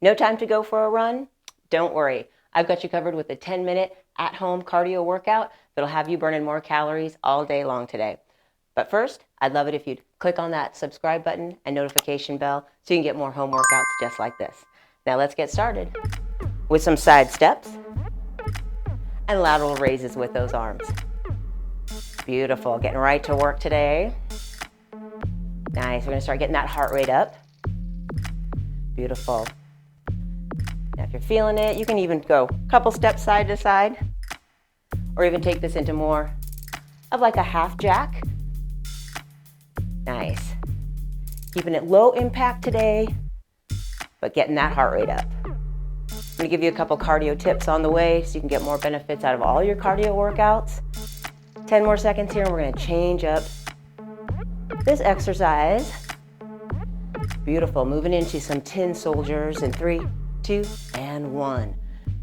No time to go for a run? Don't worry. I've got you covered with a 10-minute at-home cardio workout that'll have you burning more calories all day long today. But first, I'd love it if you'd click on that subscribe button and notification bell so you can get more home workouts just like this. Now let's get started with some side steps and lateral raises with those arms. Beautiful. Getting right to work today. Nice. We're going to start getting that heart rate up. Beautiful. Now if you're feeling it, you can even go a couple steps side to side, or even take this into more of like a half jack. Nice. Keeping it low impact today, but getting that heart rate up. I'm going to give you a couple cardio tips on the way so you can get more benefits out of all your cardio workouts. 10 more seconds here and we're going to change up this exercise. Beautiful. Moving into some tin soldiers in 3, 2, and 1.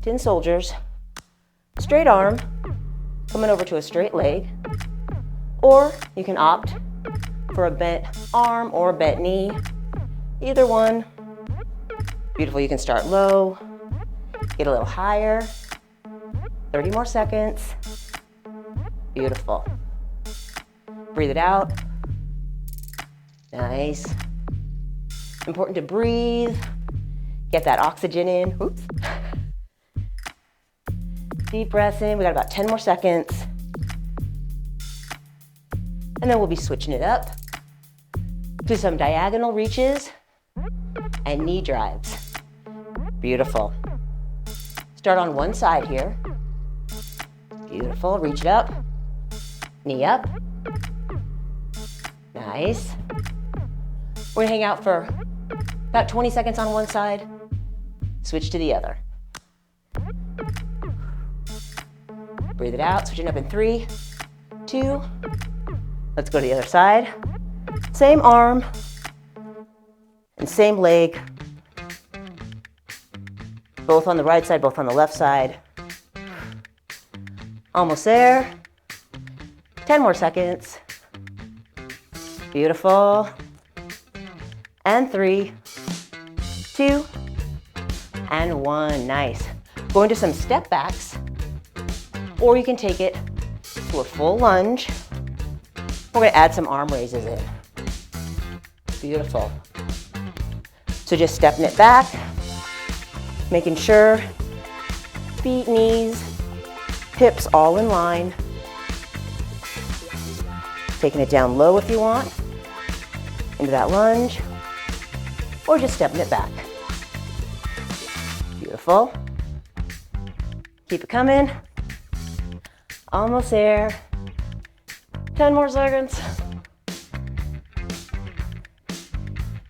Tin soldiers, straight arm, coming over to a straight leg, or you can opt for a bent arm or a bent knee, either one. Beautiful. You can start low, get a little higher. 30 more seconds. Beautiful. Breathe it out. Nice. Important to breathe. Get that oxygen in. Oops. Deep breaths in. We got about 10 more seconds. And then we'll be switching it up to some diagonal reaches and knee drives. Beautiful. Start on one side here. Beautiful. Reach it up. Knee up. Nice. We're gonna hang out for about 20 seconds on one side. Switch to the other. Breathe it out. Switching up in 3, 2. Let's go to the other side. Same arm and same leg. Both on the right side, both on the left side. Almost there. 10 more seconds. Beautiful. And 3, 2, and 1. Nice. Go into some step backs, or you can take it to a full lunge. We're going to add some arm raises in. Beautiful. So just stepping it back, making sure feet, knees, hips all in line. Taking it down low if you want, into that lunge, or just stepping it back. Beautiful. Keep it coming. Almost there. 10 more seconds.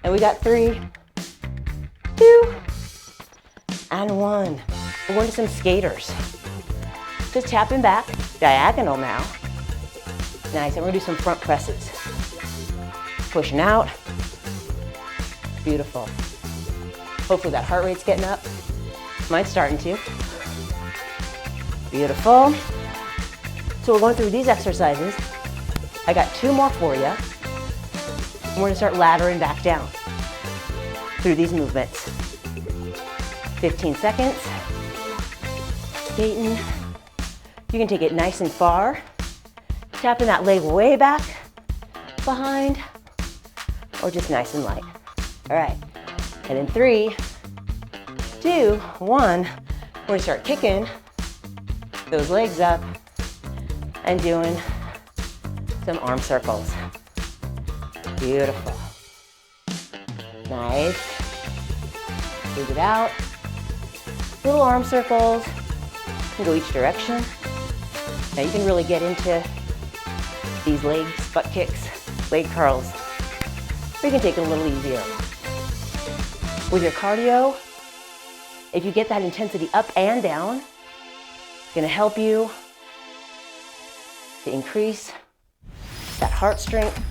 And we got 3, 2, and 1. We're going to some skaters. Just tapping back, diagonal now. Nice, and we're gonna do some front presses. Pushing out. Beautiful. Hopefully that heart rate's getting up. Mine's starting to. Beautiful. So we're going through these exercises. I got 2 more for you. And we're gonna start laddering back down through these movements. 15 seconds. Skating. You can take it nice and far. Tapping that leg way back behind, or just nice and light. All right, and in 3, 2, 1, we're gonna start kicking those legs up and doing some arm circles. Beautiful. Nice. Breathe it out. Little arm circles. You can go each direction. Now you can really get into these legs, butt kicks, leg curls. Or you can take it a little easier. With your cardio, if you get that intensity up and down, it's gonna help you to increase that heart strength.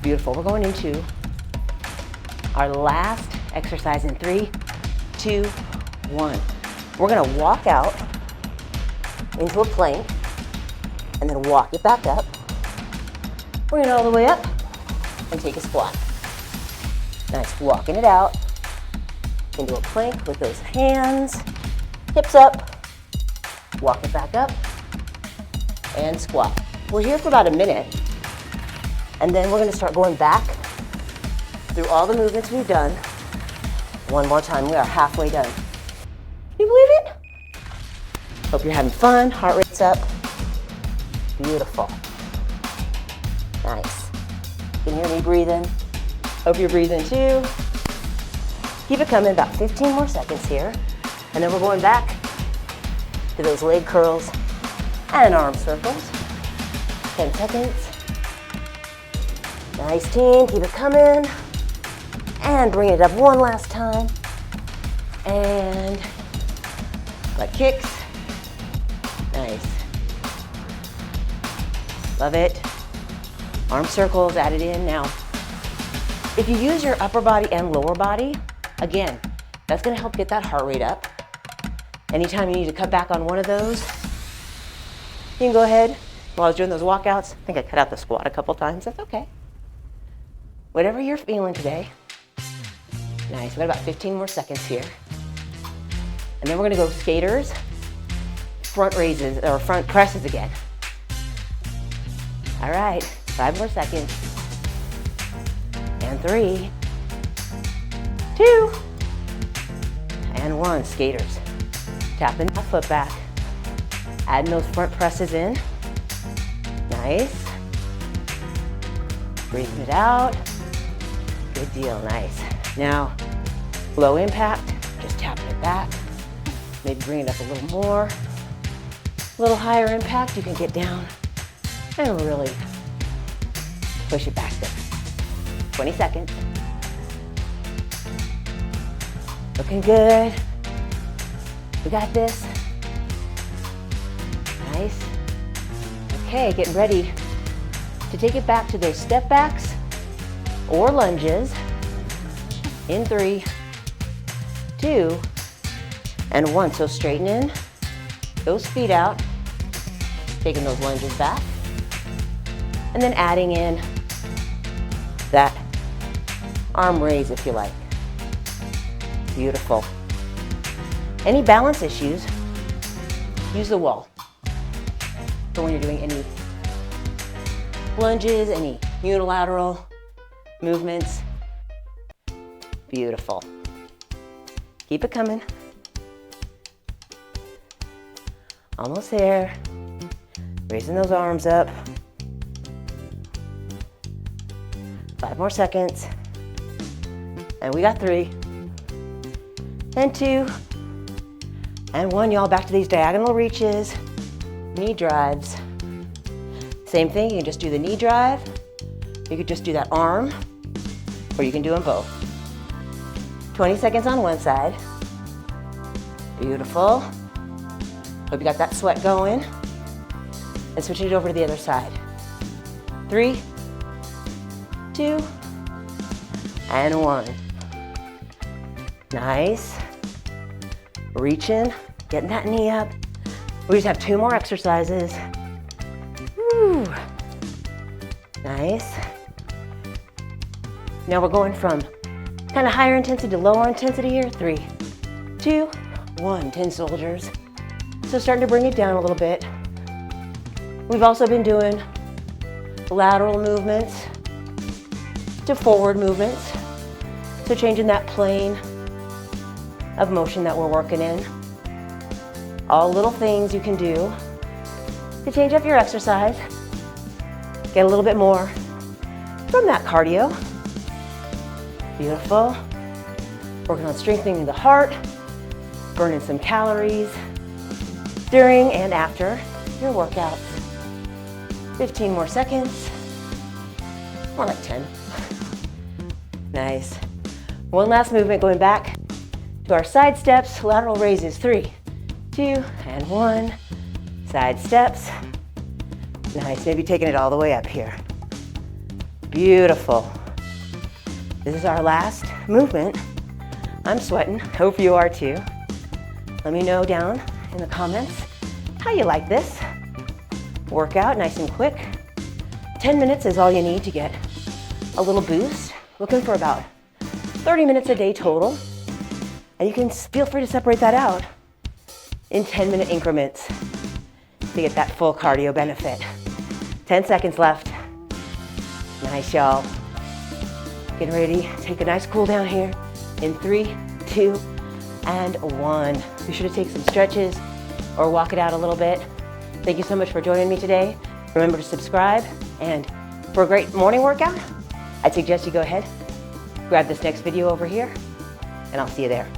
Beautiful. We're going into our last exercise in 3, 2, 1. We're gonna walk out into a plank and then walk it back up. Bring it all the way up and take a squat. Nice, walking it out. You can do a plank with those hands, hips up, walk it back up, and squat. We're here for about a minute, and then we're gonna start going back through all the movements we've done. One more time, we are halfway done. Can you believe it? Hope you're having fun, heart rate's up. Beautiful. Nice. Can you hear me breathing? Hope you're breathing too. Keep it coming, about 15 more seconds here. And then we're going back to those leg curls and arm circles. 10 seconds. Nice team, keep it coming. And bring it up one last time. And butt kicks. Nice. Love it. Arm circles added in. Now, if you use your upper body and lower body, again, that's gonna help get that heart rate up. Anytime you need to cut back on one of those, you can go ahead. While I was doing those walkouts, I think I cut out the squat a couple times. That's okay. Whatever you're feeling today. Nice, we got about 15 more seconds here. And then we're gonna go skaters, front raises, or front presses again. All right, 5 more seconds. And 3, 2, and 1, skaters. Tapping that foot back. Adding those front presses in. Nice. Breathing it out. Good deal, nice. Now, low impact, just tapping it back. Maybe bring it up a little more. A little higher impact, you can get down and really push it back there. 20 seconds. Looking good. We got this. Nice. Okay, getting ready to take it back to those step backs or lunges. In 3, 2, and 1. So straighten in, those feet out, taking those lunges back, and then adding in that arm raise if you like. Beautiful. Any balance issues, use the wall. For when you're doing any lunges, any unilateral movements. Beautiful. Keep it coming. Almost there. Raising those arms up. 5 more seconds. And we got 3. And 2. And 1. Y'all back to these diagonal reaches. Knee drives. Same thing, you can just do the knee drive. You could just do that arm, or you can do them both. 20 seconds on one side. Beautiful. Hope you got that sweat going. And switching it over to the other side. 3, 2, and 1. Nice. Reaching, getting that knee up. We just have 2 more exercises. Woo. Nice. Now we're going from kind of higher intensity to lower intensity here. 3, 2, 1, 10 soldiers. So starting to bring it down a little bit. We've also been doing lateral movements to forward movements. So changing that plane of motion that we're working in. All little things you can do to change up your exercise. Get a little bit more from that cardio. Beautiful. Working on strengthening the heart, burning some calories during and after your workouts. 15 more seconds. More like 10. Nice. One last movement going back to our side steps, lateral raises. 3, 2, and 1. Side steps. Nice, maybe taking it all the way up here. Beautiful. This is our last movement. I'm sweating, hope you are too. Let me know down in the comments how you like this workout, nice and quick. 10 minutes is all you need to get a little boost. Looking for about 30 minutes a day total. And you can feel free to separate that out in 10-minute increments to get that full cardio benefit. 10 seconds left. Nice, y'all. Getting ready, take a nice cool down here in 3, 2, and 1. Be sure to take some stretches or walk it out a little bit. Thank you so much for joining me today. Remember to subscribe, and for a great morning workout, I'd suggest you go ahead, grab this next video over here, and I'll see you there.